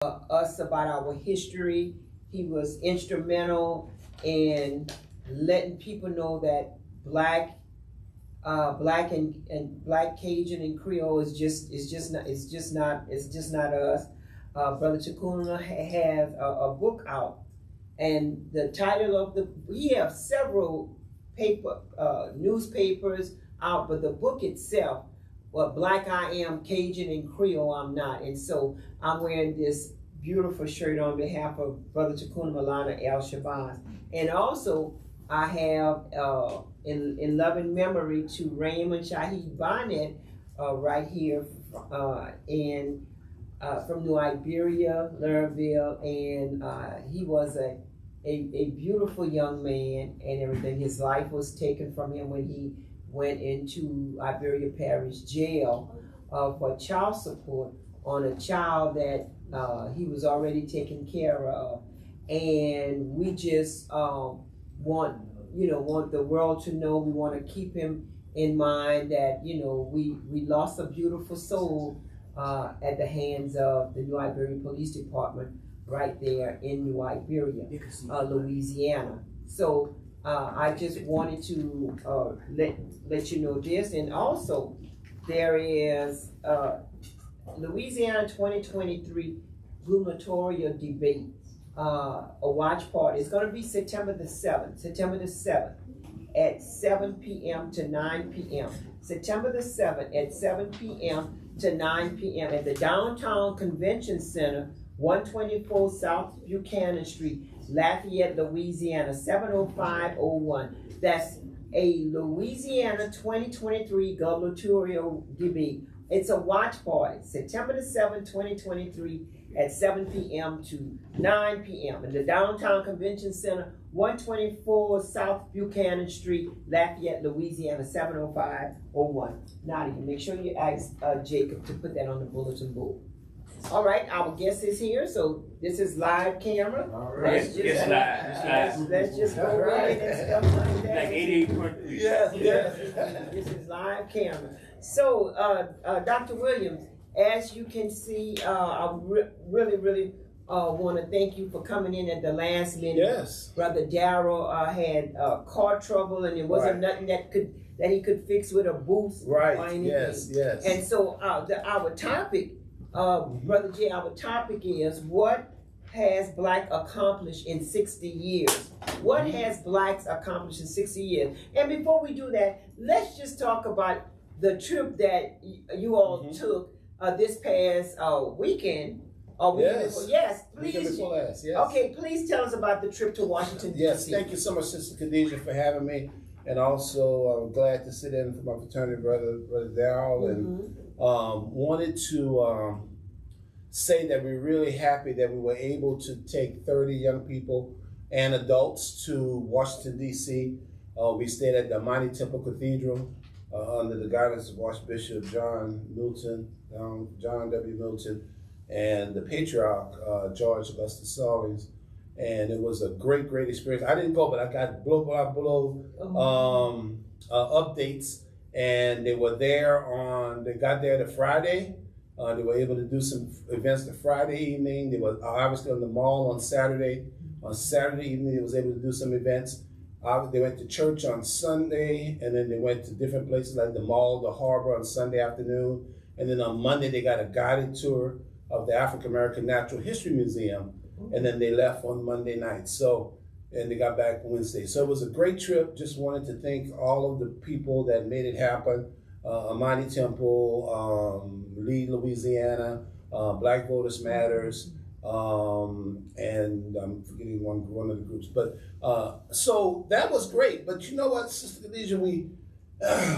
us about our history. He was instrumental in letting people know that black Cajun and Creole is just not us. Brother Chakuna has a book out, and the title of he have several newspapers out, but the book itself, well, Black I Am, Cajun and Creole I'm Not. And so I'm wearing this beautiful shirt on behalf of Brother Chakuna Malana El Shabazz. And also I have in loving memory to Raymond Shaheed Barnett right here from New Iberia, Louisville, and he was a beautiful young man and everything. His life was taken from him when he went into Iberia Parish jail for child support on a child that he was already taken care of. And we just want the world to know. We want to keep him in mind that we lost a beautiful soul at the hands of the New Iberia Police Department right there in New Iberia, Louisiana. So I just wanted to let you know this. And also there is Louisiana 2023 gubernatorial debate, a watch party. It's going to be September the 7th at 7 p.m. to 9 p.m. September the 7th at 7 p.m. to 9 p.m. at the Downtown Convention Center, 124 South Buchanan Street, Lafayette, Louisiana, 70501. That's a Louisiana 2023 gubernatorial debate. It's a watch party, September the 7th, 2023 at 7 p.m. to 9 p.m. in the Downtown Convention Center, 124 South Buchanan Street, Lafayette, Louisiana, 70501. Nadia, make sure you ask Jacob to put that on the bulletin board. All right, our guest is here, so this is live camera. All right. Let's just go right and stuff like that. Like 88. Yes. This is live camera. So, Dr. Williams, as you can see, I really want to thank you for coming in at the last minute. Yes. Brother Darrell had car trouble, and there wasn't nothing that he could fix with a boost or anything. Yes. And so our topic, Brother Jay, our topic is what has Black accomplished in 60 years? What has Blacks accomplished in 60 years? And before we do that, let's just talk about the trip that you all took this past weekend. Yes, please. Weekend before last, yes. Okay, please tell us about the trip to Washington, D.C. Yes, thank you so much, Sister Khadijah, for having me. And also, I'm glad to sit in for my fraternity brother Darrell. And wanted to say that we're really happy that we were able to take 30 young people and adults to Washington, D.C. We stayed at the Almighty Temple Cathedral under the guidance of Archbishop John W. Milton, and the Patriarch, George Augustus Stallings. And it was a great experience. I didn't go, but I got below updates. And they were there they got there the Friday. They were able to do some events the Friday evening. They were obviously on the mall on Saturday. On Saturday evening, they was able to do some events. They went to church on Sunday, and then they went to different places like the mall, the harbor on Sunday afternoon. And then on Monday, they got a guided tour of the African American Natural History Museum. And then they left on Monday night. And they got back Wednesday. So it was a great trip. Just wanted to thank all of the people that made it happen. Amani Temple, Lead Louisiana, Black Voters Matters, and I'm forgetting one of the groups. But so that was great. But you know what, Sister Khadijah, we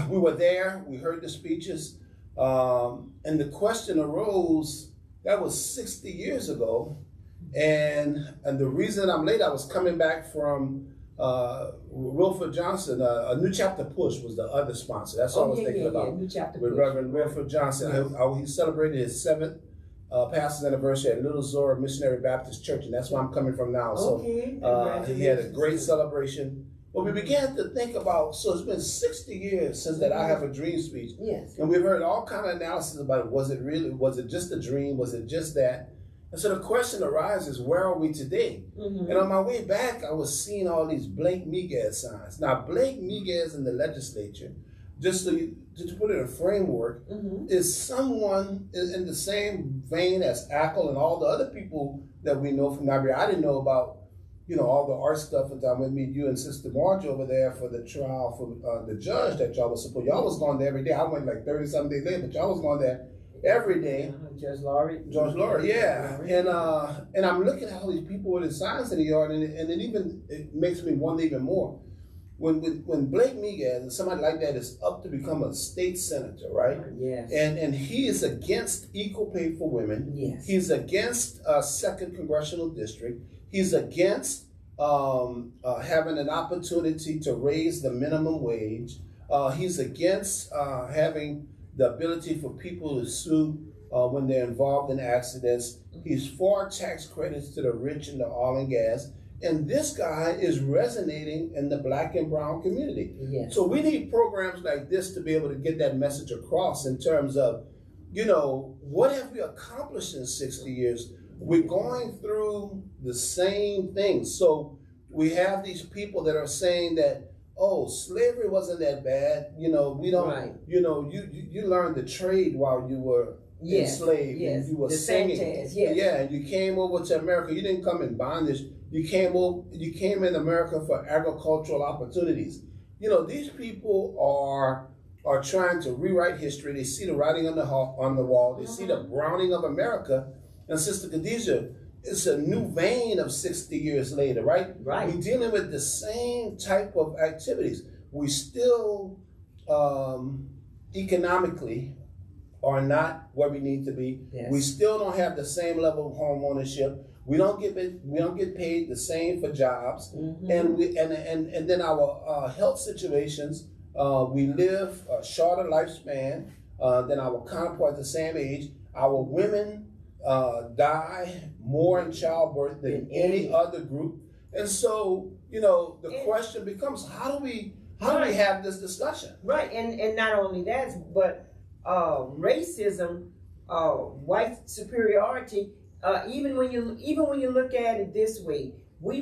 were there. We heard the speeches, and the question arose. That was 60 years ago. And the reason I'm late, I was coming back from Wilford Johnson. A New Chapter Push was the other sponsor. That's what I was thinking about. New Chapter with Push. Reverend Wilford Johnson. Yes. He celebrated his 7th pastor's anniversary at Little Zora Missionary Baptist Church, and that's where I'm coming from now. Okay. So he had a great celebration. But we began to think about, so it's been 60 years since that I Have a Dream speech. Yes. And we've heard all kind of analysis about it. Was it just a dream? Was it just that? And so the question arises, where are we today? And on my way back, I was seeing all these Blake Miguez signs. Now, Blake Miguez in the legislature, just to put it in a framework, is someone in the same vein as Ackle and all the other people that we know from Liberia. I didn't know about, all the art stuff until I went meet you and Sister Marge over there for the trial for the judge that y'all was supposed. Y'all was going there every day. I went like 30-something days later, but y'all was going there every day. Judge Laurie, yeah. And I'm looking at all these people with the signs in the yard, and it makes me wonder even more. When Blake Miguez and somebody like that is up to become a state senator, right? Yes. And he is against equal pay for women. Yes. He's against a second congressional district. He's against having an opportunity to raise the minimum wage. He's against having the ability for people to sue when they're involved in accidents. He's for tax credits to the rich and the oil and gas. And this guy is resonating in the Black and brown community. Yes. So we need programs like this to be able to get that message across in terms of, what have we accomplished in 60 years? We're going through the same things. So we have these people that are saying that, oh, slavery wasn't that bad. We don't, right. You learned the trade while you were enslaved. Yes. And you were the singing. Santas, yes. Yeah, and you came over to America. You didn't come in bondage. You came in America for agricultural opportunities. These people are trying to rewrite history. They see the writing on the wall. They see the browning of America. And Sister Khadijah, it's a new vein of 60 years later, right? Right. We're dealing with the same type of activities. We still economically are not where we need to be. Yes. We still don't have the same level of home ownership. We don't get paid the same for jobs, and then our health situations. We live a shorter lifespan than our counterparts the same age. Our women die more in childbirth than any other group, and so the question becomes, how do we have this discussion? Right, and not only that, but racism, white superiority. Even when you look at it this way, we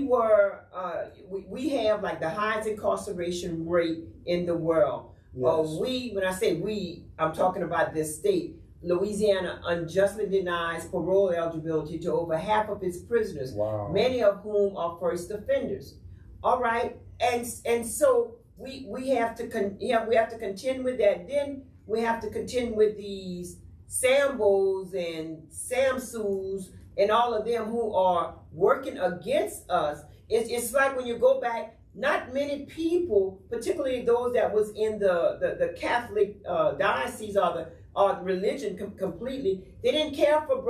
have like the highest incarceration rate in the world. Yes. When I say we, I'm talking about this state. Louisiana unjustly denies parole eligibility to over half of its prisoners, wow. Many of whom are first offenders. All right, and so we have to contend with that. Then we have to contend with these Sambos and Samsus and all of them who are working against us. It's like when you go back, not many people, particularly those that was in the Catholic diocese or the religion completely, they didn't care for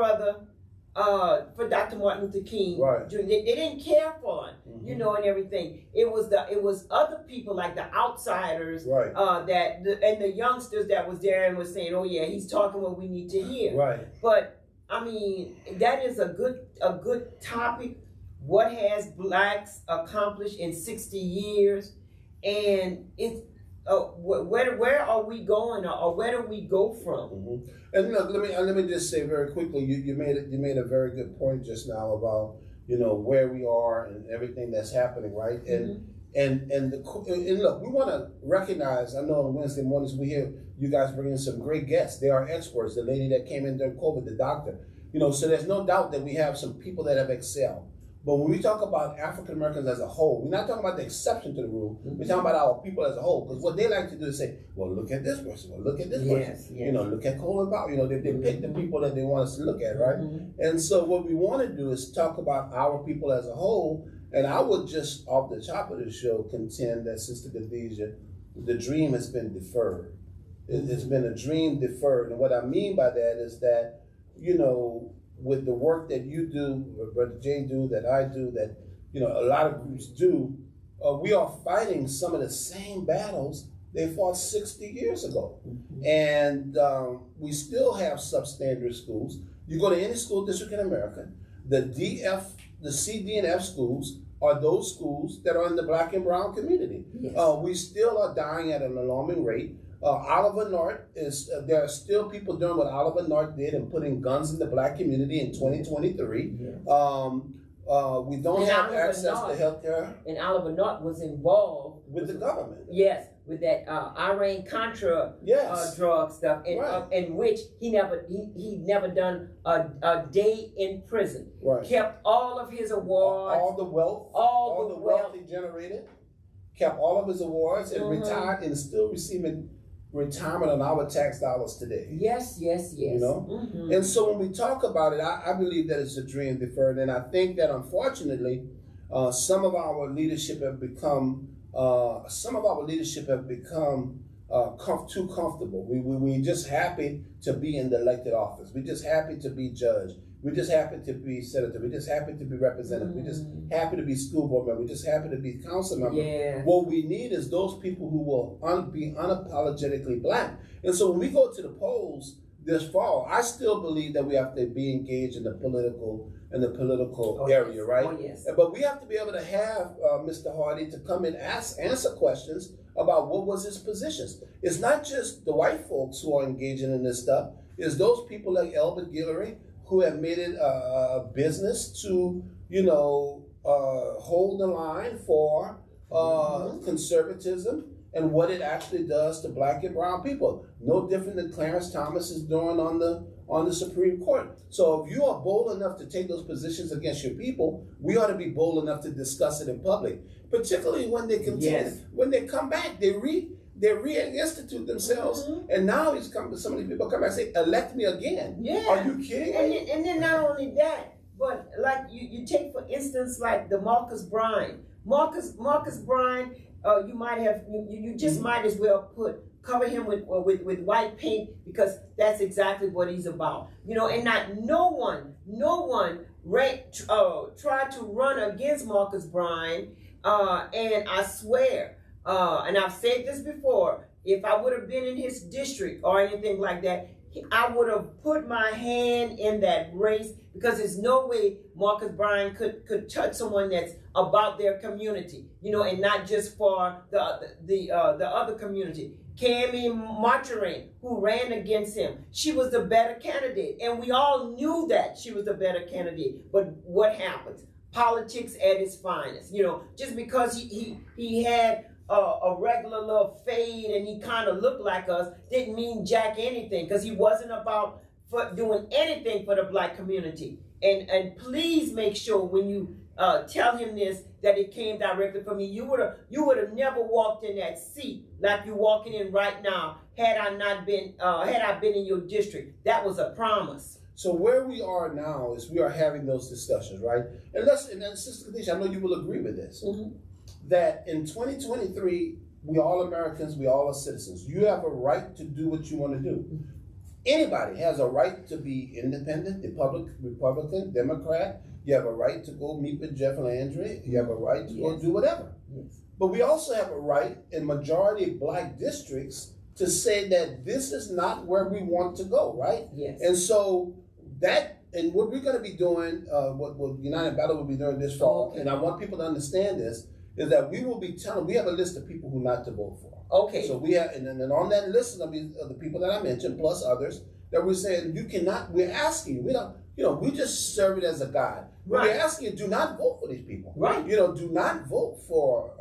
for Dr. Martin Luther King. Right. They didn't care for him, and everything. It was other people like the outsiders, right. And the youngsters that was there and was saying, oh yeah, he's talking what we need to hear. Right. But I mean, that is a good topic. What has blacks accomplished in 60 years, and it's where are we going, or where do we go from? And let me just say very quickly, you made a very good point just now about where we are and everything that's happening, right? And look, we want to recognize. I know on Wednesday mornings we hear you guys bring in some great guests. They are experts. The lady that came in during COVID, the doctor. So there's no doubt that we have some people that have excelled. But when we talk about African Americans as a whole, we're not talking about the exception to the rule. We're talking about our people as a whole. Because what they like to do is say, well, look at this person. Well, look at this person. Yes. Look at Colin Powell. They pick the people that they want us to look at, right? And so what we want to do is talk about our people as a whole. And I would just, off the top of the show, contend that, Sister Khadijah, the dream has been deferred. It's been a dream deferred. And what I mean by that is that, with the work that you do, Brother Jay do, that I do, that a lot of groups do, we are fighting some of the same battles they fought 60 years ago. And we still have substandard schools. You go to any school district in America, the C, D, and F schools are those schools that are in the Black and brown community. Yes. We still are dying at an alarming rate. Oliver North is, there are still people doing what Oliver North did and putting guns in the black community in 2023. Yes. We don't And have Oliver access North- to health care And Oliver North was involved with the government. Yes, with that Iran-Contra Yes. drug stuff, in, Right. in which he never done a day in prison. Right. Kept all of his awards, All the wealth, all the wealth he generated, kept all of his awards, and Mhm. retired, and still receiving retirement on our tax dollars today. Yes. You know? Mhm. And so when we talk about it, I believe that it's a dream deferred, and I think that unfortunately, some of our leadership have become too comfortable. We just happy to be in the elected office. We just happy to be judge. We just happy to be senator. We just happy to be representative. We just happy to be school board member. We just happy to be council member. Yeah. What we need is those people who will be unapologetically black. And so when we go to the polls this fall, I still believe that we have to be engaged in the political area, yes. right? Oh, yes. But we have to be able to have Mr. Hardy to come and answer questions about what was his positions. It's not just the white folks who are engaging in this stuff. It's those people like Elbert Guillory who have made it a business to, hold the line for conservatism and what it actually does to black and brown people. No different than Clarence Thomas is doing on the Supreme Court. So if you are bold enough to take those positions against your people, we ought to be bold enough to discuss it in public. Particularly when they contend, Yes. when they come back, they reinstitute themselves, and now some of these people come back and say, elect me again. Yeah. Are you kidding me? And then not only that, but like you take for instance like the Marcus Bryan. Marcus Bryan, you might have you just might as well cover him with white paint, because that's exactly what he's about. And no one tried to run against Marcus Bryan, and I swear, and I've said this before, if I would have been in his district or anything like that, I would have put my hand in that race, because there's no way Marcus Bryan could touch someone that's about their community, and not just for the other community. Cammy Marcherain, who ran against him, she was the better candidate, and we all knew that she was the better candidate. But what happens? Politics at its finest. Just because he had a regular little fade and he kind of looked like us didn't mean jack anything, because he wasn't about doing anything for the black community. And please make sure when you tell him this that it came directly from me. You would have never walked in that seat like you're walking in right now had I been in your district. That was a promise. So where we are now is we are having those discussions, right? And then Sister Khadijah, I know you will agree with this. Mm-hmm. That in 2023, we all Americans, we all are citizens. You have a right to do what you want to do. Anybody has a right to be independent, Republican, Democrat. You have a right to go meet with Jeff Landry. You have a right to go do whatever. Yes. But we also have a right in majority black districts to say that this is not where we want to go, right? Yes. And so and what we're going to be doing, what United Battle will be doing this fall, and I want people to understand this, is that we will be we have a list of people who not to vote for. Okay. So we have, and then on that list of the people that I mentioned, plus others, that we're saying we're asking you, we just serve it as a guide. Right. We're asking you, do not vote for these people. Right. Do not vote for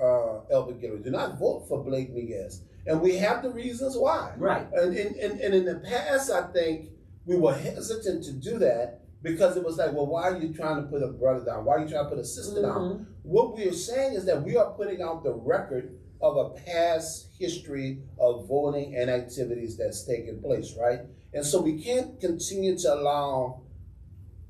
Elbert Guillory. Do not vote for Blake Miguez. And we have the reasons why. Right. And in the past, I think we were hesitant to do that because it was like, well, why are you trying to put a brother down? Why are you trying to put a sister down? What we are saying is that we are putting out the record of a past history of voting and activities that's taken place, right? And so we can't continue to allow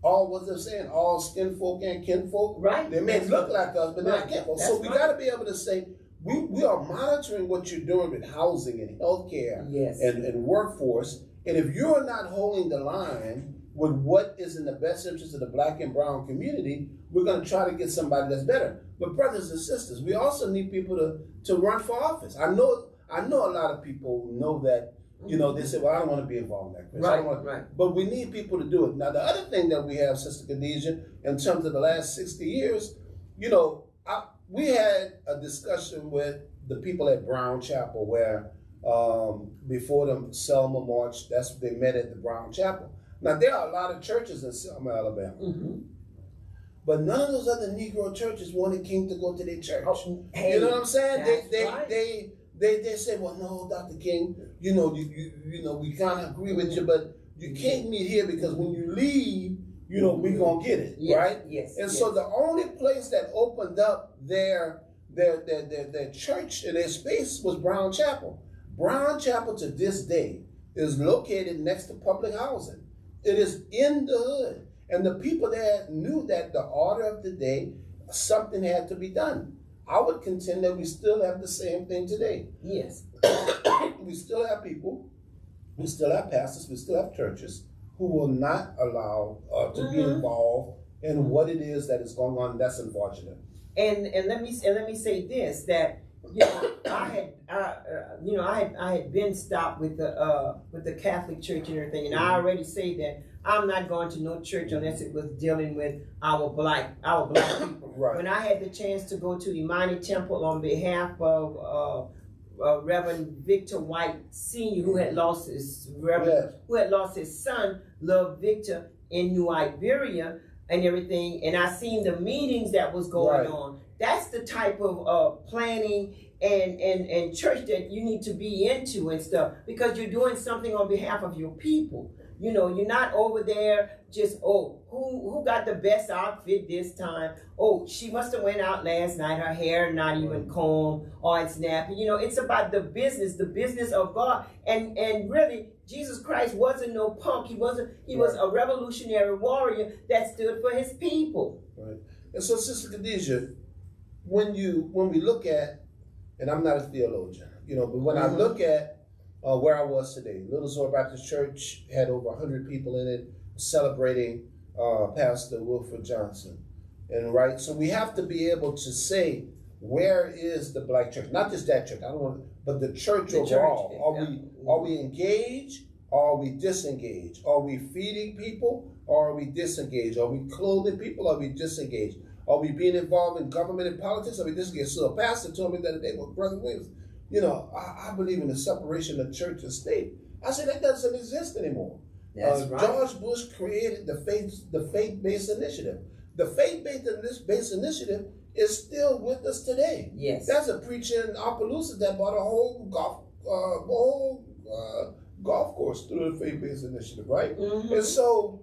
all skin folk and kinfolk. Right. They may look like us, but they're not kinfolk. So we got to be able to say, we are monitoring what you're doing with housing and healthcare and workforce. And if you're not holding the line with what is in the best interest of the black and brown community, we're going to try to get somebody that's better. But brothers and sisters, we also need people to run for office. I know a lot of people know that, they say, well, I don't want to be involved in that, Chris. Right. But we need people to do it. Now, the other thing that we have, Sister Khadijah, in terms of the last 60 years, we had a discussion with the people at Brown Chapel where before the Selma March. That's they met at the Brown Chapel. Now there are a lot of churches in Selma, Alabama, but none of those other Negro churches wanted King to go to their church. Oh, hey, you know what I'm saying? Right. They said, well, no, Dr. King, you know, we kind of agree with you, but you can't meet here because when you leave, you know, we're gonna get it, right? Yes. And so the only place that opened up their church and their space was Brown Chapel. Brown Chapel to this day is located next to public housing. It is in the hood. And the people there knew that the order of the day, something had to be done. I would contend that we still have the same thing today. Yes. We still have people, we still have pastors, we still have churches who will not allow to be involved in what it is that is going on. That's unfortunate. And let me say this, that you know I had been stopped with the Catholic Church and everything, and I already say that I'm not going to no church unless it was dealing with our black people. Right. When I had the chance to go to Imani Temple on behalf of Reverend Victor White Sr., who had lost his son, Love Victor, in New Iberia and everything, and I seen the meetings that was going on. That's the type of planning and church that you need to be into and stuff, because you're doing something on behalf of your people. You know, you're not over there just, who got the best outfit this time? Oh, she must have went out last night, her hair not even combed or it's nappy. You know, it's about the business of God. And really, Jesus Christ wasn't no punk. He was a revolutionary warrior that stood for his people. Right. And so, Sister Khadijah, when we look at, and I'm not a theologian, you know, but when I look at where I was today, Little Zor Baptist Church had over 100 people in it celebrating Pastor Wilfred Johnson. And right, so we have to be able to say, where is the black church? Not just that church, I don't want, but the church overall. Are we engaged? Or are we disengaged? Are we feeding people? Or are we disengaged? Are we clothing people? Or are we disengaged? Are we being involved in government and politics? Are we disengaged? So a pastor told me the other day, well, Brother Williams, you know, I believe in the separation of church and state. I said that doesn't exist anymore. That's right. George Bush created the faith-based initiative. The faith-based initiative is still with us today. Yes. There's a preacher in Opelousas that bought a whole golf course through the faith-based initiative, right? And so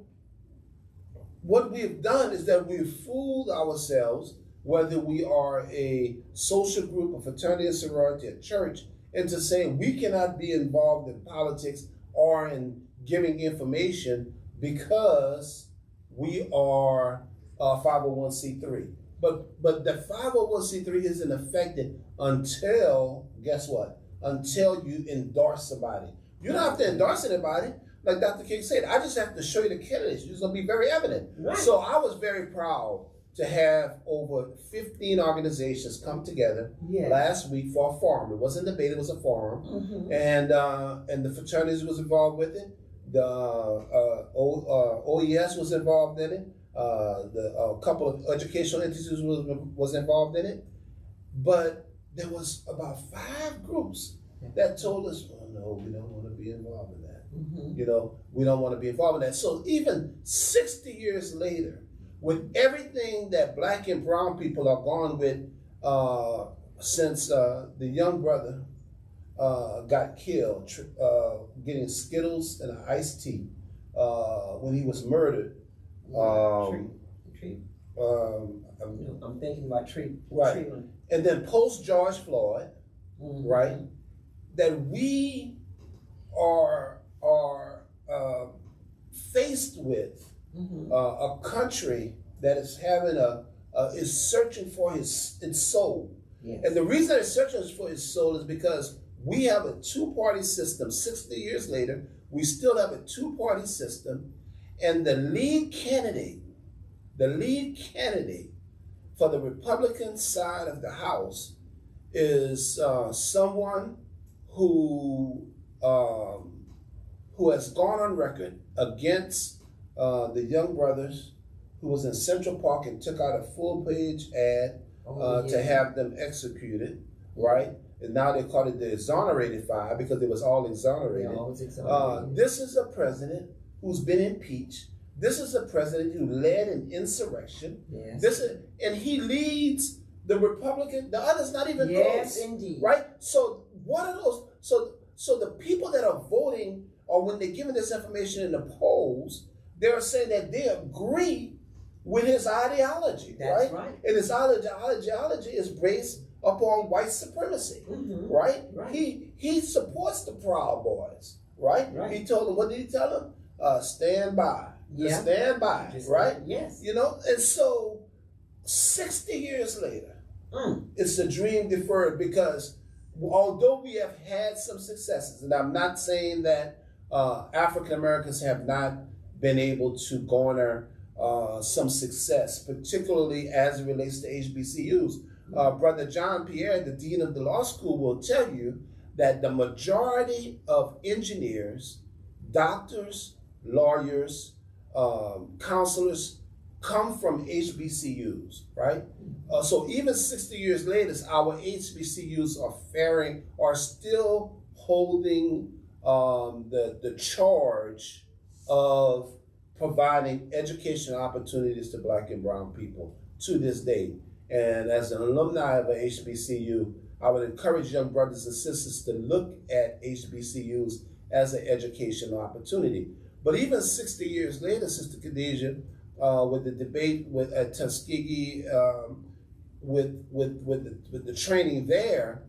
what we've done is that we've fooled ourselves, whether we are a social group, a fraternity, a sorority, a church, into saying we cannot be involved in politics or in giving information because we are 501c3. But the 501c3 isn't affected until, guess what? Until you endorse somebody. You don't have to endorse anybody. Like Dr. King said, I just have to show you the candidates. It's going to be very evident. Right. So I was very proud to have over 15 organizations come together last week for a forum. It wasn't a debate, it was a forum. And the fraternities was involved with it. The OES was involved in it. A couple of educational entities was involved in it. But there was about 5 groups that told us, oh no, we don't want to be involved in that. You know, we don't want to be involved in that. So even 60 years later, with everything that black and brown people are gone with since the young brother got killed, getting Skittles and an iced tea when he was murdered. Treat. I'm thinking about treat. Right. Treatment. And then post George Floyd, right, that we are faced with a country that is having is searching for its soul. Yes. And the reason it's searching for its soul is because we have a 2-party system. 60 years later, we still have a 2-party system, and the lead candidate for the Republican side of the House is someone who has gone on record against the young brothers, who was in Central Park and took out a full-page ad to have them executed, right? and now they call it the exonerated five because it was all exonerated. Yeah, always exonerated. This is a president who's been impeached. This is a president who led an insurrection. Yes. And he leads the Republican. The others not even close. Yes, indeed. Right. So what are those? So the people that are voting, or when they're giving this information in the polls, they're saying that they agree with his ideology. That's right. And his ideology is based upon white supremacy. Mm-hmm. Right. Right. He supports the Proud Boys. Right. He told them. What did he tell them? Stand by. Just stand by, right? Yes. You know, and so 60 years later, it's a dream deferred because although we have had some successes, and I'm not saying that African Americans have not been able to garner some success, particularly as it relates to HBCUs. Brother John Pierre, the dean of the law school, will tell you that the majority of engineers, doctors, lawyers, counselors come from HBCUs, right? So even 60 years later, our HBCUs are still holding the charge of providing educational opportunities to Black and brown people to this day. And as an alumni of an HBCU, I would encourage young brothers and sisters to look at HBCUs as an educational opportunity. But even 60 years later, Sister Khadijah, with the debate at Tuskegee, with the training there,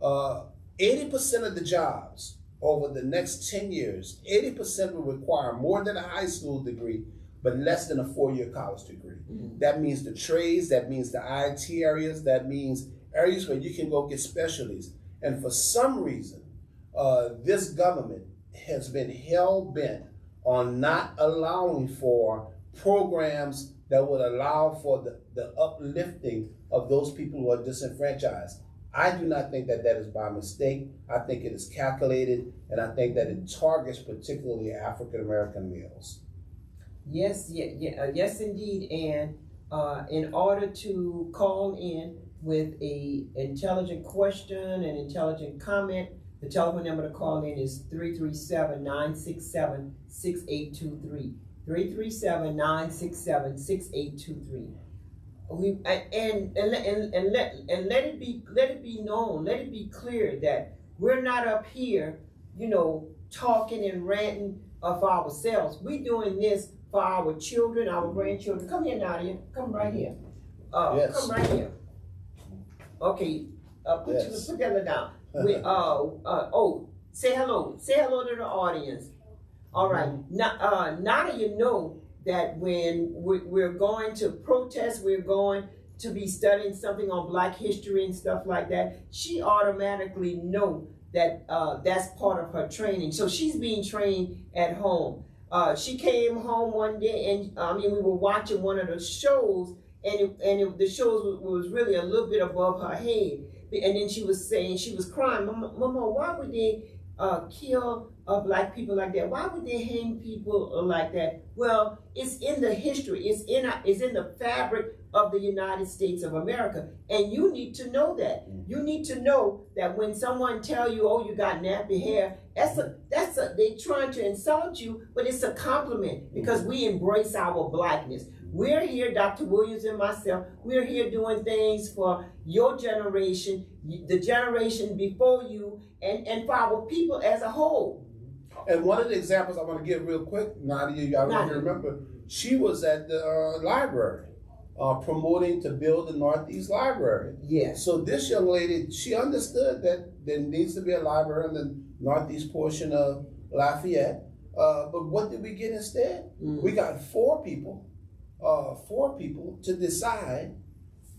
80% of the jobs over the next 10 years, 80% will require more than a high school degree, but less than a 4-year college degree. Mm-hmm. That means the trades, that means the IT areas, that means areas where you can go get specialties. And for some reason, this government has been hell-bent on not allowing for programs that would allow for the uplifting of those people who are disenfranchised. I do not think that is by mistake. I think it is calculated, and I think that it targets particularly African American males. Yes, yes, indeed. And in order to call in with a intelligent question, an intelligent comment, the telephone number to call in is 337-967-6823. 337-967-6823. And let it be known, let it be clear that we're not up here, talking and ranting of ourselves. We're doing this for our children, our grandchildren. Come here, Nadia. Come right here. Yes. Come right here. Okay. Put together down. Say hello. Say hello to the audience. All right. Now that you know that when we're going to protest, we're going to be studying something on Black history and stuff like that, she automatically know that that's part of her training. So she's being trained at home. She came home one day, and we were watching one of the shows, and the shows was really a little bit above her head. And then she was saying, she was crying, Mama, why would they kill Black people like that? Why would they hang people like that? Well, it's in the history. It's in the fabric of the United States of America, and you need to know that. You need to know that when someone tell you, "Oh, you got nappy hair," they trying to insult you, but it's a compliment because we embrace our Blackness. We're here, Dr. Williams and myself. We're here doing things for your generation, the generation before you, and for our people as a whole. And one of the examples I want to give real quick, Nadia, I don't remember, she was at the library promoting to build the Northeast Library. Yes. So this young lady, she understood that there needs to be a library in the Northeast portion of Lafayette. But what did we get instead? We got four people to decide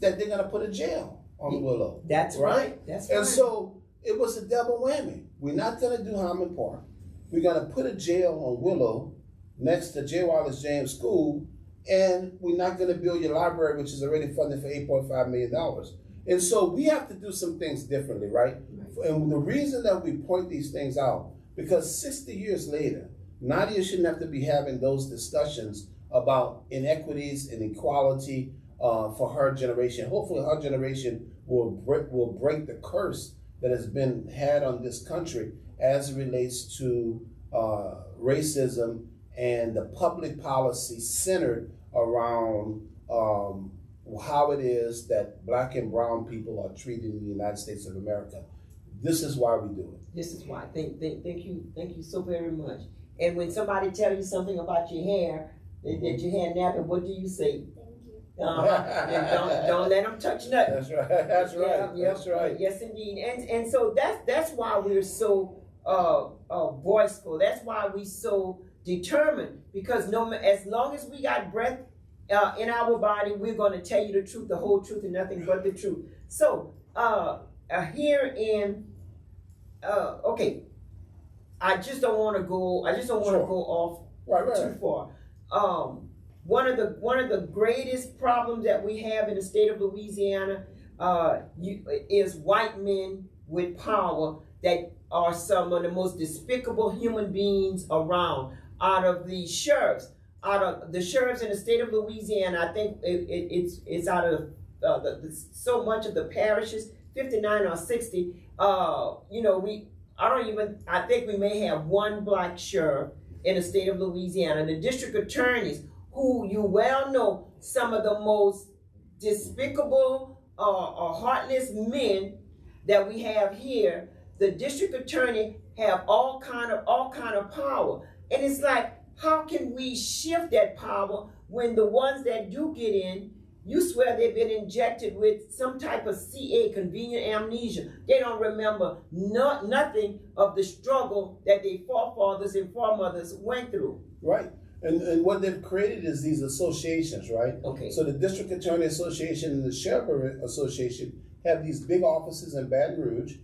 that they're going to put a jail on Willow. That's right. That's right. And so it was a double whammy. We're not going to do Harmon Park. We're going to put a jail on Willow next to J. Wallace James School, and we're not going to build your library, which is already funded for $8.5 million. And so we have to do some things differently, right? And the reason that we point these things out, because 60 years later, Nadia shouldn't have to be having those discussions about inequities and equality for her generation. Hopefully her generation will break the curse that has been had on this country as it relates to racism and the public policy centered around how it is that black and brown people are treated in the United States of America. This is why we do it. This is why. Thank you so very much. And when somebody tells you something about your hair, that your hair napping, what do you say? And don't let them touch nothing. That's right. That's right. Yeah, That's right. Yes, indeed. And so that's why we're so voiceful. That's why we're so determined. Because as long as we got breath in our body, we're going to tell you the truth, the whole truth, and nothing but the truth. So here in okay, I just don't want to go. I just don't want to go off too far. One of the greatest problems that we have in the state of Louisiana is white men with power that are some of the most despicable human beings around. Out of the sheriffs in the state of Louisiana, I think it's out of so much of the parishes, 59 or 60. I think we may have one black sheriff in the state of Louisiana. The district attorneys, who you well know, some of the most despicable or heartless men that we have here, the district attorney have all kind of power. And it's like, how can we shift that power when the ones that do get in, you swear they've been injected with some type of CA, convenient amnesia. They don't remember nothing of the struggle that their forefathers and foremothers went through. Right. And what they've created is these associations, right? Okay. So the District Attorney Association and the Sheriff Association have these big offices in Baton Rouge.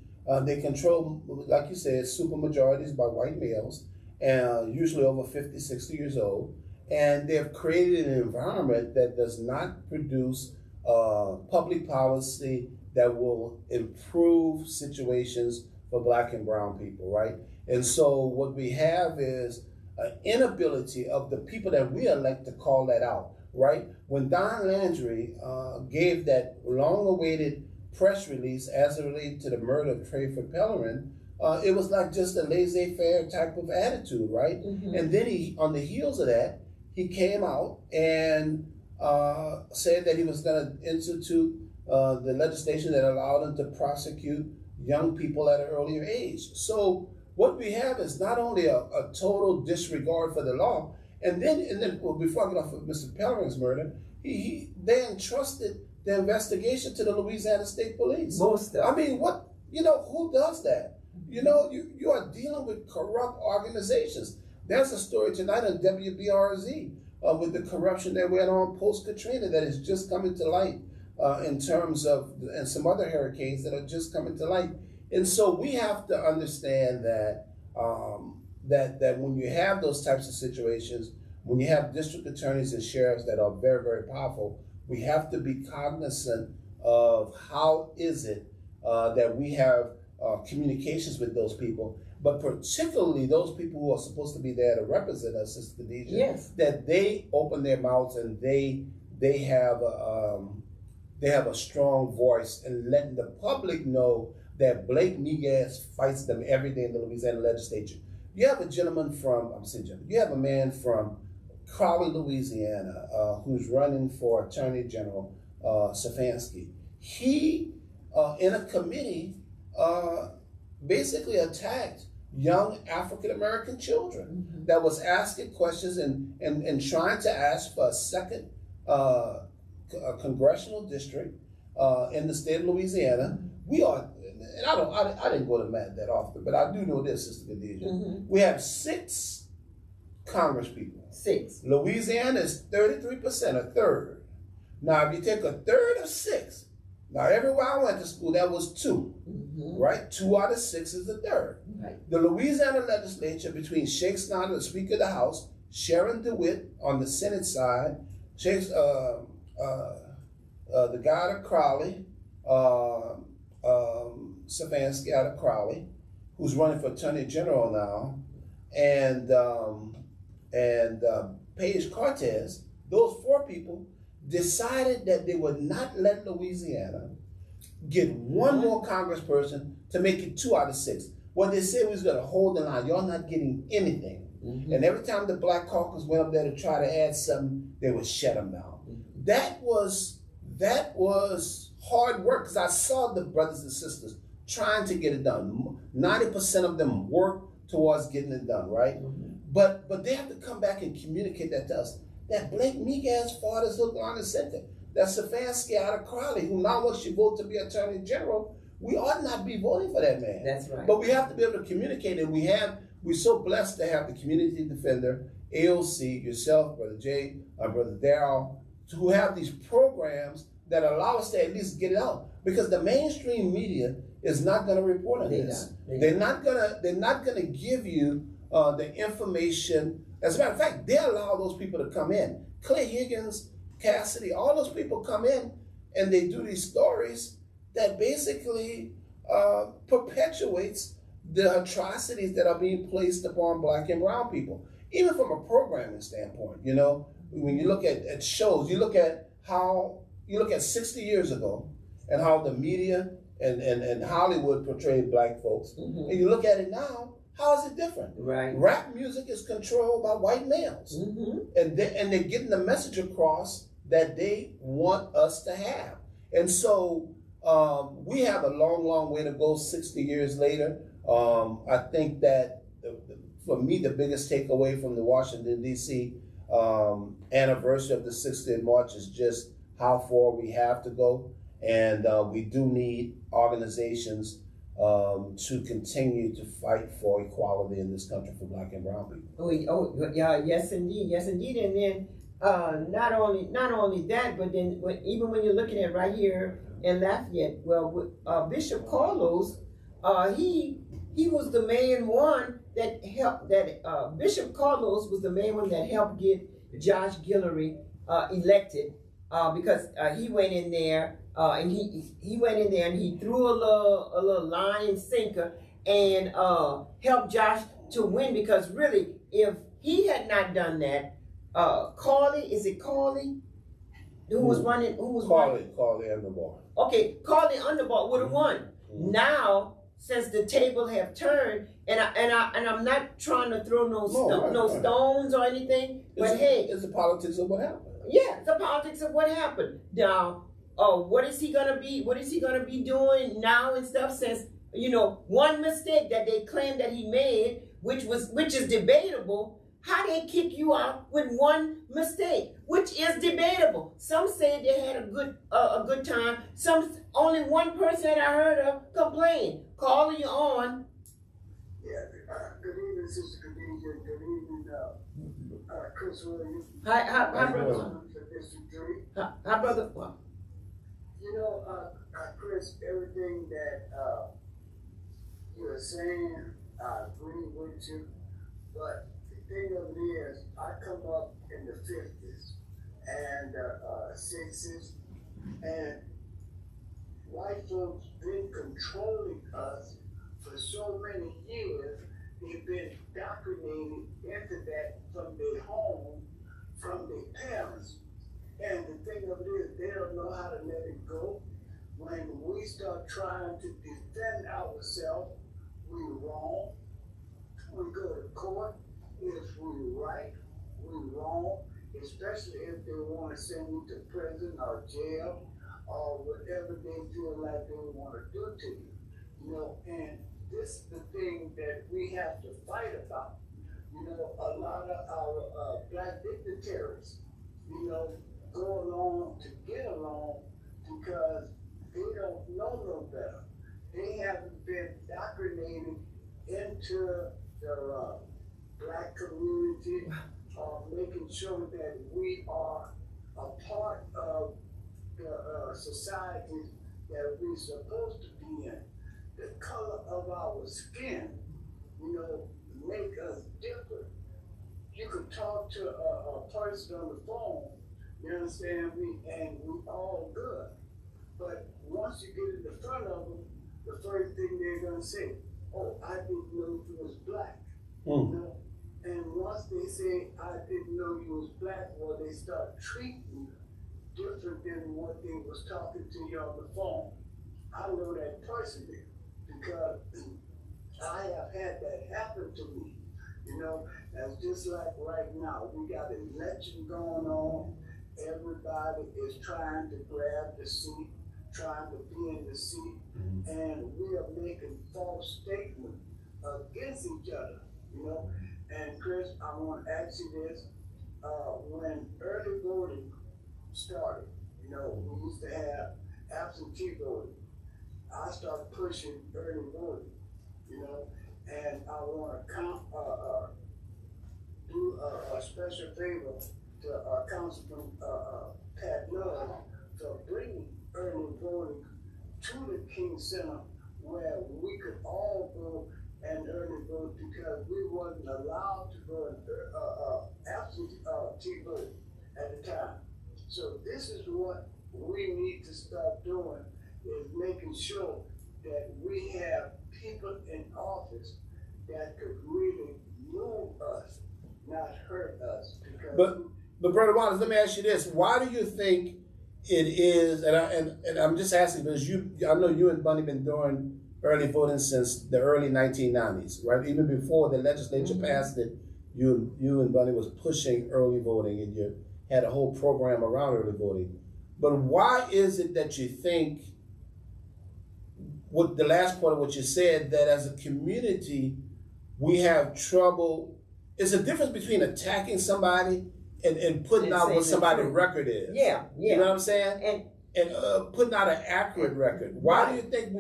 They control, like you said, super majorities by white males, and usually over 50, 60 years old. And they've created an environment that does not produce public policy that will improve situations for black and brown people, right? And so what we have is an inability of the people that we elect to call that out, right? When Don Landry gave that long-awaited press release as it related to the murder of Trayford Pellerin, it was like just a laissez-faire type of attitude, right? Mm-hmm. And then he, on the heels of that, he came out and said that he was going to institute the legislation that allowed him to prosecute young people at an earlier age. So what we have is not only a total disregard for the law, and then well, before I get off of Mr. Pellerin's murder, they entrusted the investigation to the Louisiana State Police. Most of. I mean, who does that? You are dealing with corrupt organizations. There's a story tonight on WBRZ with the corruption that went on post-Katrina that is just coming to light in terms of, and some other hurricanes that are just coming to light. And so we have to understand that that when you have those types of situations, when you have district attorneys and sheriffs that are very, very powerful, we have to be cognizant of how is it that we have communications with those people, but particularly those people who are supposed to be there to represent us, Sister Khadijah, yes, that they open their mouths and they have a strong voice in letting the public know that Blake Miguez fights them every day in the Louisiana legislature. You have a you have a man from Crowley, Louisiana, who's running for Attorney General, Stefanski. He, in a committee, basically attacked young African-American children that was asking questions and trying to ask for a second congressional district in the state of Louisiana. We are, and I didn't go to Matt that often, but I do know this, Sister Khadijah. We have 6 congresspeople. 6. Louisiana is 33%, a third. Now, if you take a third of 6, now everywhere I went to school, that was 2, right? 2 out of 6 is a third. Right. The Louisiana legislature, between Sheikh Snyder, the Speaker of the House, Sharon DeWitt on the Senate side, the guy out of Crowley, Stefanski out of Crowley, who's running for Attorney General now, and Paige Cortez, those 4 people decided that they would not let Louisiana get one more congressperson to make it 2 out of 6. When they said we was going to hold the line, y'all not getting anything. Mm-hmm. And every time the Black Caucus went up there to try to add something, they would shut them down. Mm-hmm. That was hard work, because I saw the brothers and sisters trying to get it done. 90% of them work towards getting it done, right? Mm-hmm. But they have to come back and communicate that to us. That Blake Miguez fought us hook, line, and center. That Stefanski out of Crowley, who now wants you vote to be Attorney General, we ought not be voting for that man. That's right. But we have to be able to communicate, and we're so blessed to have the community defender, AOC, yourself, Brother Jay, Brother Darrell, who have these programs that allow us to at least get it out. Because the mainstream media is not going to report on this. They're not gonna give you the information. As a matter of fact, they allow those people to come in. Clay Higgins, Cassidy, all those people come in and they do these stories that basically perpetuates the atrocities that are being placed upon Black and brown people. Even from a programming standpoint, you know, when you look at shows, you look at 60 years ago and how the media and Hollywood portrayed Black folks, mm-hmm. and you look at it now, how is it different? Right. Rap music is controlled by white males, mm-hmm. and they're getting the message across that they want us to have. And so we have a long, long way to go 60 years later. I think that for me, the biggest takeaway from the Washington, D.C. Anniversary of the 60th March is just how far we have to go. And we do need organizations to continue to fight for equality in this country for Black and brown people. Yes, indeed. And then not only that, but then even when you're looking at right here in Lafayette, Bishop Carlos, he was the main one that helped. Bishop Carlos was the main one that helped get Josh Guillory elected because he went in there. And he went in there and he threw a little line and sinker and helped Josh to win, because really, if he had not done that, Carly who was running? Carly Underbar. Okay, Carly Underbar would have won. Mm-hmm. Now, since the table have turned, and I'm not trying to throw no stones or anything, but it's the politics of what happened. Yeah, it's the politics of what happened. Now, what is he gonna be? What is he gonna be doing now and stuff? Since one mistake that they claim that he made, which is debatable. How they kick you out with one mistake, which is debatable. Some say they had a good time. Only one person that I heard of complain. Calling you on. Yeah. Good evening, Sister Khadija. Good evening, Chris Williams. Hi, brother. Hi, brother. Chris, everything that you are saying, I agree with you. But the thing of it is, I come up in the 50s and 60s, and white folks been controlling us for so many years. They've been indoctrinated into that from their home, from their parents. And the thing of it is, they don't know how to let it go. When we start trying to defend ourselves, we're wrong. We go to court, if we're right, we're wrong, especially if they want to send you to prison or jail or whatever they feel like they want to do to you. And this is the thing that we have to fight about. A lot of our Black dignitaries, go along to get along because they don't know no better. They haven't been indoctrinated into the Black community, making sure that we are a part of the society that we're supposed to be in. The color of our skin, make us different. You could talk to a person on the phone, you understand me, and we all good. But once you get in the front of them, the first thing they're gonna say, "Oh, I didn't know you was Black." And once they say, "I didn't know you was Black," well, they start treating you different than what they was talking to you on the phone. I know that personally because I have had that happen to me. You know, and just like right now, we got an election going on. Everybody is trying to grab the seat, trying to be in the seat, and we are making false statements against each other. You know, and Chris, I want to ask you this: when early voting started, you know, we used to have absentee voting. I started pushing early voting, you know, and I want to do a special favor to Councilman Pat Love for bringing early voting to the King Center where we could all go and early vote because we wasn't allowed to go and absentee vote at the time. So this is what we need to start doing is making sure that we have people in office that could really move us, not hurt us. But Brother Wallace, let me ask you this: why do you think it is? And I'm just asking because I know you and Bunny been doing early voting since the early 1990s, right? Even before the legislature passed it, you and Bunny was pushing early voting, and you had a whole program around early voting. But why is it that you think, with the last part of what you said, that as a community we have trouble? It's a difference between attacking somebody and putting out what somebody's record is. Yeah. You know what I'm saying? And putting out an accurate record. Why do you think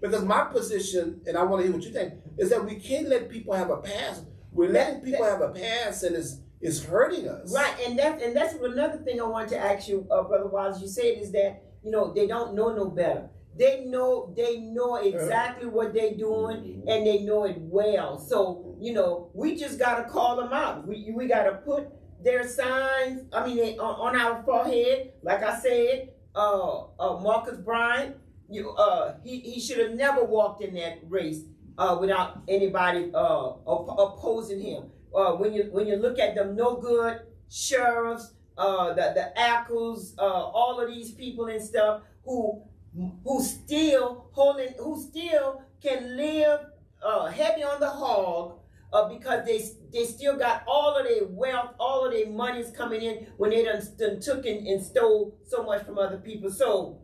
because my position, and I want to hear what you think, is that we can't let people have a pass. We're letting people have a pass, and it's hurting us. Right, and that's another thing I wanted to ask you, Brother Wallace. You said is that, you know, they don't know no better. They know exactly what they're doing, and they know it well. So, you know, we just gotta call them out. We gotta put their signs, on our forehead. Like I said, Marcus Bryant, he should have never walked in that race without anybody opposing him. When you look at them no good sheriffs, the Ackles, all of these people and stuff who still can live heavy on the hog because they still got all of their wealth, all of their money's coming in when they done took and stole so much from other people. So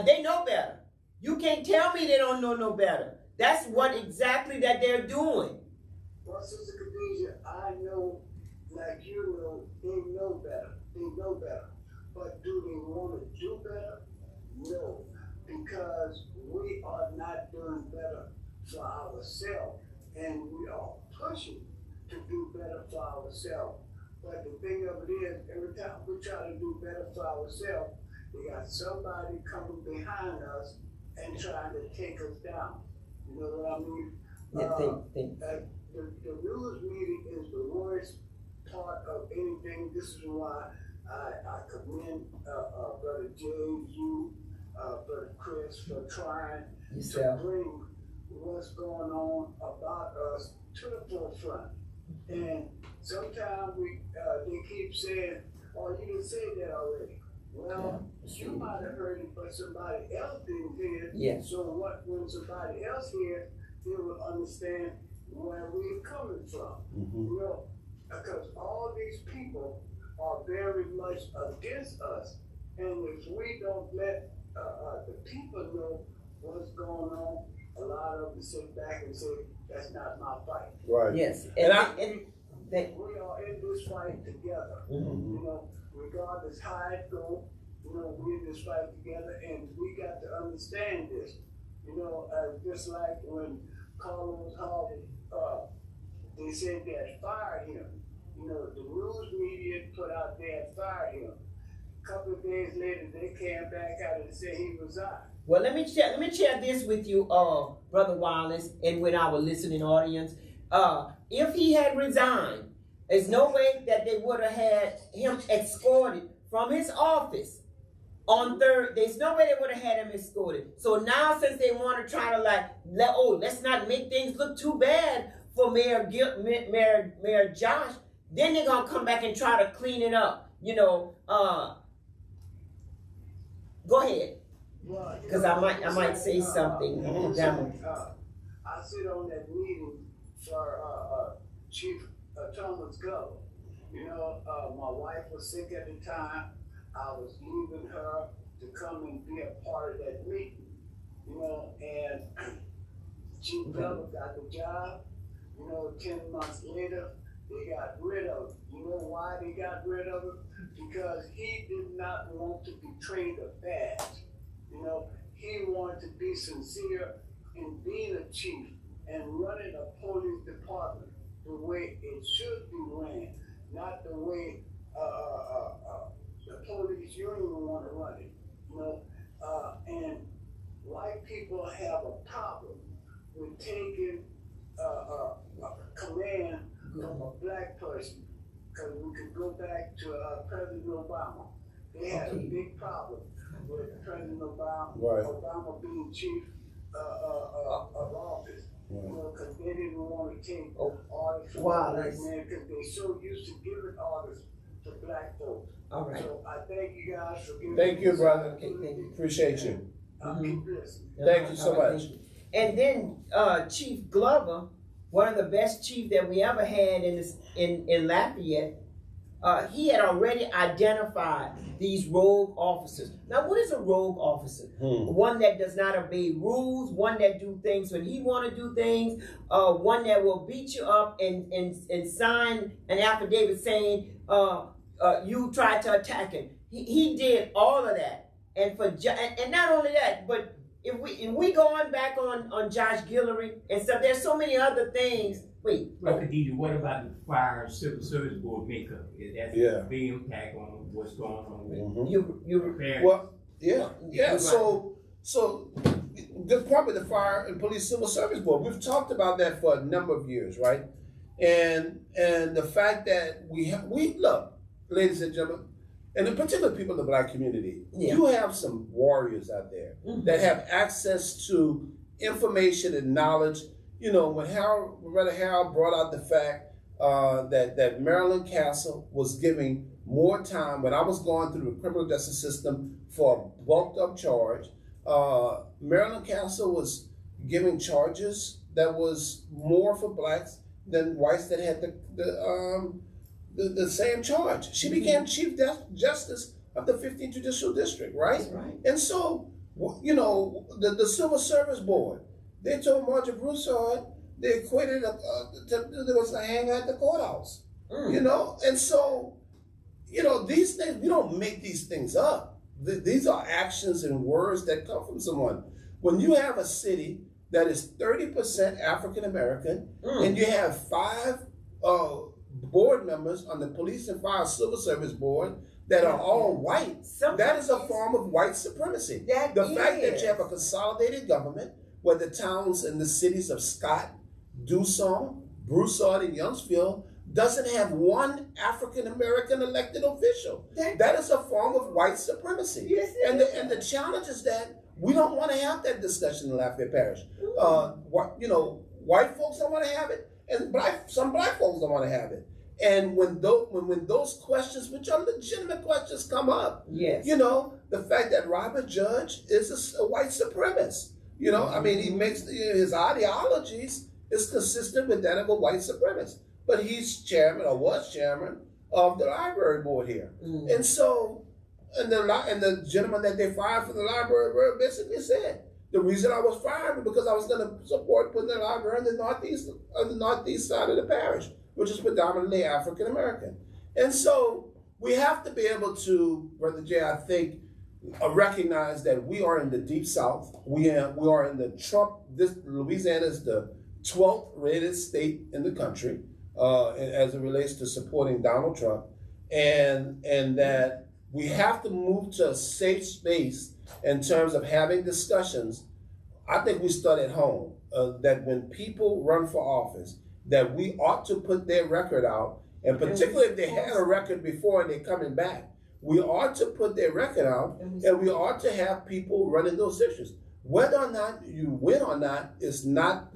they know better. You can't tell me they don't know no better. That's what exactly that they're doing. Well, Sister Khadijah, I know, like you know, they know better. They know better. But do they want to do better? No, because we are not doing better for ourselves, and we are pushing to do better for ourselves. But the thing of it is, every time we try to do better for ourselves, we got somebody coming behind us and trying to take us down. You know what I mean? The news meeting is the worst part of anything. This is why I commend Brother James, you, Brother Chris, for trying to bring what's going on about us to the forefront. And sometimes they keep saying, "Oh, you didn't say that already." Well, you might have heard it, but somebody else didn't hear it. Yeah. So when somebody else hears, they will understand where we're coming from. You know, because all these people are very much against us, and if we don't let the people know what's going on, a lot of them sit back and say, "That's not my fight." Right. Yes. We are in this fight together. You know, regardless how it goes, you know, we're in this fight together, and we got to understand this. You know, just like when Carlos Harvey, they said they had fired him. You know, the news media put out they had fired him. A couple of days later, they came back out and said he resigned. Well, let me share this with you, Brother Wallace, and with our listening audience. If he had resigned, there's no way that they would have had him escorted from his office on there's no way they would have had him escorted. So now, since they want to try to let's not make things look too bad for Mayor Josh, then they're gonna come back and try to clean it up. You know, go ahead. Well, Because I might say something. I sit on that meeting for Chief Thomas Glover. My wife was sick at the time. I was leaving her to come and be a part of that meeting. And Chief Glover got the job. 10 months later, they got rid of him. You know why they got rid of him? Because he did not want to betray the badge. He wanted to be sincere in being a chief and running a police department the way it should be ran, not the way the police union want to run it. And white people have a problem with taking command from a black person, because we could go back to President Obama. They had a big problem with President Obama, Right. Obama being chief of office, because they didn't want to take orders from black men, because they're so used to giving orders to black folks. All right. So I thank you guys for giving Thank you, brother. Okay, thank you. Appreciate you. Keep listening. Thank you so All right, much. thank you. And then Chief Glover, one of the best chiefs that we ever had in Lafayette, he had already identified these rogue officers. Now, what is a rogue officer? One that does not obey rules, one that do things when he want to do things, one that will beat you up and sign an affidavit saying you tried to attack him. He did all of that, and not only that, but if we going back on Josh Guillory and stuff, there's so many other things. Wait. Well, Khadija, what about the fire civil service board makeup? That's a big impact on what's going on with You Well, yeah. So the point with the fire and police civil service board, we've talked about that for a number of years, right? And the fact that we look, ladies and gentlemen, and in particular people in the black community, you have some warriors out there that have access to information and knowledge. When Reverend Harold brought out the fact that Maryland Castle was giving more time when I was going through the criminal justice system for a bulked up charge, Maryland Castle was giving charges that was more for blacks than whites that had the same charge. She became Chief Justice of the 15th Judicial District, right? That's right. And so, the Civil Service Board, they told Marjorie Broussard they equated there was a hang at the courthouse. And so, these things, we don't make these things up. These are actions and words that come from someone. When you have a city that is 30% African American and you have 5 board members on the Police and Fire Civil Service Board that are all white, that is a form of white supremacy. The fact that you have a consolidated government where the towns and the cities of Scott, Dusson, Broussard, and Youngsville doesn't have one African American elected official. That is a form of white supremacy. Yes, and the challenge is that we don't want to have that discussion in Lafayette Parish. White folks don't want to have it, and some black folks don't want to have it. And when those questions, which are legitimate questions, come up, the fact that Robert Judge is a white supremacist. He makes his ideologies is consistent with that of a white supremacist. But he's chairman or was chairman of the library board here. And so, and the gentleman that they fired from the library board basically said, the reason I was fired was because I was going to support putting the library on the northeast side of the parish, which is predominantly African American. And so we have to be able to, Brother Jay, I think, recognize that we are in the deep South. We are in the Trump. Louisiana is the 12th rated state in the country as it relates to supporting Donald Trump, and that we have to move to a safe space in terms of having discussions. I think we start at home. That when people run for office, that we ought to put their record out, and particularly if they had a record before and they're coming back, we ought to put their record out, and we ought to have people running those districts. Whether or not you win or not is not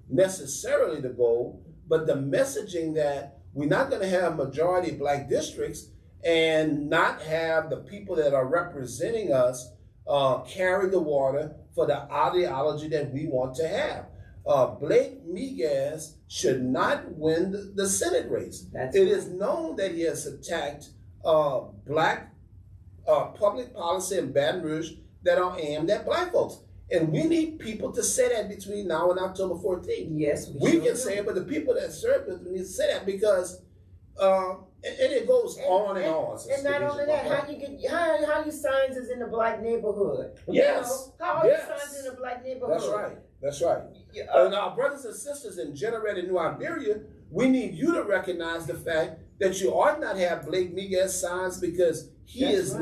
necessarily the goal, but the messaging that we're not going to have majority black districts and not have the people that are representing us carry the water for the ideology that we want to have. Blake Miguez should not win the Senate race. It is known that he has attacked black public policy in Baton Rouge that are aimed at black folks. And we need people to say that between now and October 14th. Yes, we can say it, but the people that serve us need to say that because, and it goes on and on. And not only that, how you signs is in the black neighborhood? Yes. How are you signs in the black neighborhood? That's right. That's right. And our brothers and sisters in Generated New Iberia, we need you to recognize the fact that you ought not have Blake Miguez signs because he is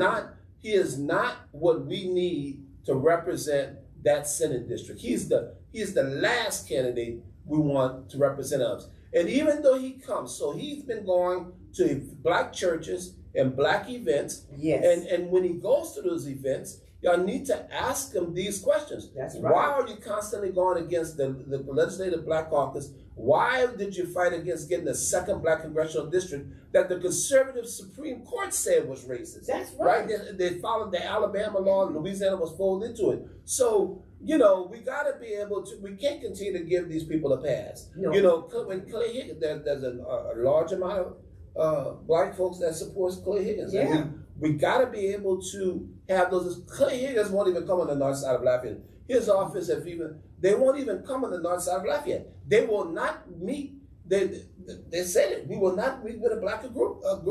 not what we need to represent that Senate district. He's the last candidate we want to represent us. And even though he comes, so he's been going to black churches and black events. Yes. And when he goes to those events, y'all need to ask him these questions. That's right. Why are you constantly going against the legislative black caucus? Why did you fight against getting the second black congressional district that the conservative Supreme Court said was racist? That's right. They followed the Alabama law and Louisiana was folded into it. So, you know, we got to be able to, we can't continue to give these people a pass. No. You know, when Clay Higgins, there's a large amount of black folks that supports Clay Higgins. Yeah. And we got to be able to have those. Clay Higgins won't even come on the north side of Lafayette. His office, they won't even come on the north side of Lafayette. They will not meet. They said it. We will not meet with a group of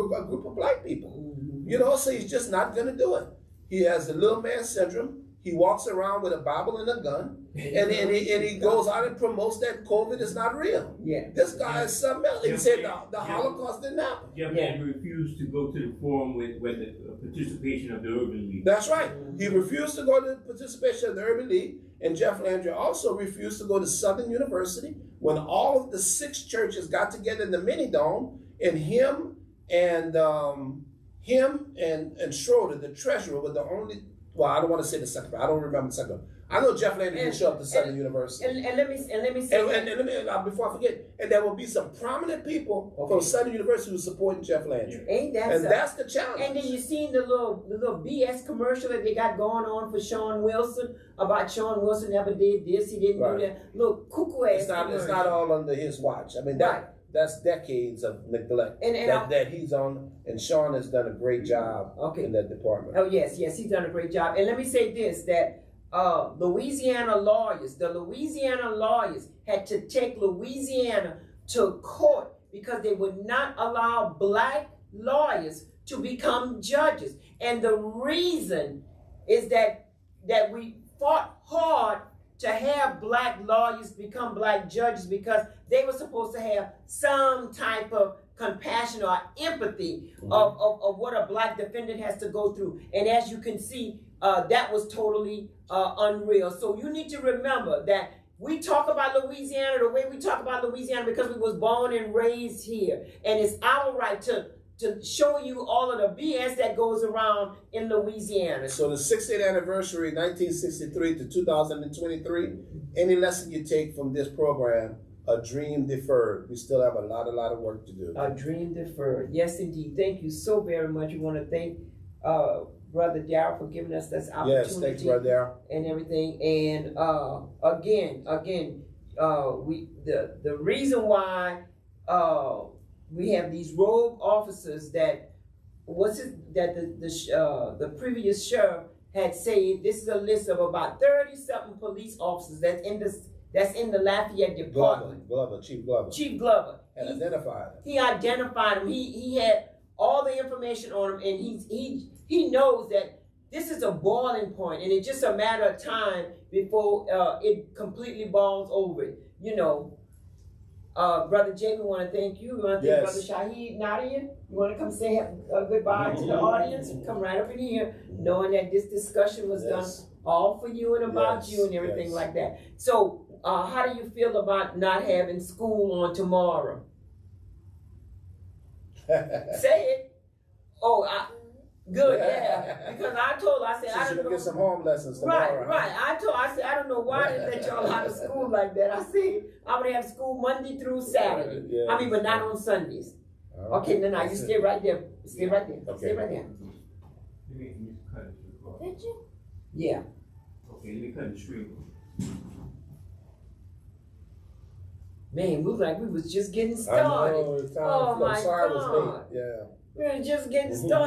black people. Mm-hmm. You know, so he's just not going to do it. He has the little man syndrome. He walks around with a Bible and a gun, and he goes out and promotes that COVID is not real. Yeah. This guy is something else. He said the Holocaust didn't happen. Jeff refused to go to the forum with the participation of the Urban League. That's right. He refused to go to the participation of the Urban League, and Jeff Landry also refused to go to Southern University when all of the 6 churches got together in the mini dome, and him and Schroeder, the treasurer, were the only. Well, I don't want to say the second. I don't remember the second. I know Jeff Landry didn't show up to Southern University. And let me say. Before I forget, and there will be some prominent people from Southern University who supporting Jeff Landry. Ain't that and so? That's the challenge. And then you seen the little BS commercial that they got going on for Sean Wilson about Sean Wilson never did this, he didn't do that. Little cuckoo ass. It's not all under his watch. I mean that's decades of neglect that he's on, and Sean has done a great job in that department. Oh yes, he's done a great job. And let me say this, that the Louisiana lawyers had to take Louisiana to court because they would not allow black lawyers to become judges. And the reason is that we fought hard to have black lawyers become black judges because they were supposed to have some type of compassion or empathy of what a black defendant has to go through. And as you can see, that was totally unreal. So you need to remember that we talk about Louisiana the way we talk about Louisiana because we was born and raised here. And it's our right to show you all of the BS that goes around in Louisiana. So the 60th anniversary, 1963 to 2023, any lesson you take from this program, a dream deferred. We still have a lot of work to do. A dream deferred. Yes, indeed. Thank you so very much. We want to thank Brother Darrell for giving us this opportunity. Yes, thanks, Brother Darrell. And everything. And again, the reason why we have these rogue officers that the previous sheriff had said. This is a list of about 30-something police officers that's in the Lafayette department. Chief Glover. Chief Glover. He identified him. He had all the information on him, and he knows that this is a boiling point, and it's just a matter of time before it completely boils over. You know. Brother Jay, we want to thank you. We want to thank Brother Shahid Nadia. You want to come say goodbye to the audience? Come right up in here, knowing that this discussion was done all for you and about you and everything like that. So, how do you feel about not having school on tomorrow? Say it. Good, yeah. Because I said, I don't know. Get some home lessons tomorrow. Right. I said, I don't know why they let y'all out of school like that. I said, I'm going to have school Monday through Saturday. But not on Sundays. Okay, no, you stay right there. Stay right there. Okay. Stay right there. Did you? Yeah. Okay, let me cut the stream. Man, we look like we was just getting I started. know, it's time. Oh I'm my sorry it was God. late. Yeah. We were just getting Mhm. started.